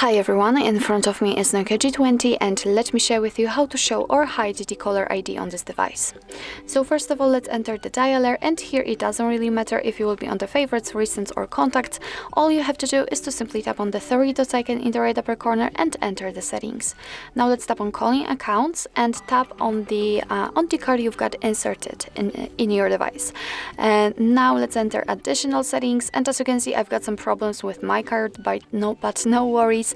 Hi everyone, in front of me is NOKIA G20 and let me share with you how to show or hide the caller ID on this device. So first of all, let's enter the dialer, and here it doesn't really matter if you will be on the favorites, recents or contacts. All you have to do is to simply tap on the three dots icon in the right upper corner and enter the settings. Now let's tap on calling accounts and tap on the card you've got inserted in your device. And now let's enter additional settings, and as you can see, I've got some problems with my card, but no worries.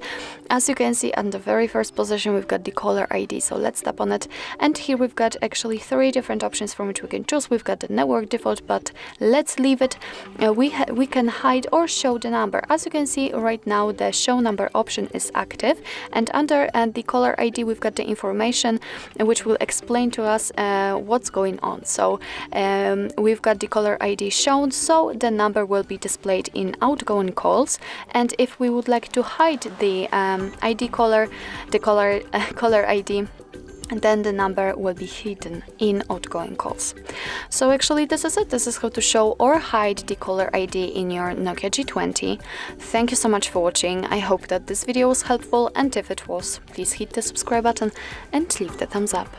As you can see, on the very first position we've got the caller ID, so let's tap on it, and here we've got actually three different options from which we can choose. We've got the network default, but let's leave it. We can hide or show the number. As you can see right now, the show number option is active, and under the caller ID we've got the information which will explain to us what's going on. So we've got the caller ID shown, so the number will be displayed in outgoing calls, and if we would like to hide the ID caller, the caller ID, and then the number will be hidden in outgoing calls. So actually this is it. This is how to show or hide the caller ID in your NOKIA G20. Thank you so much for watching. I hope that this video was helpful, and if it was, please hit the subscribe button and leave the thumbs up.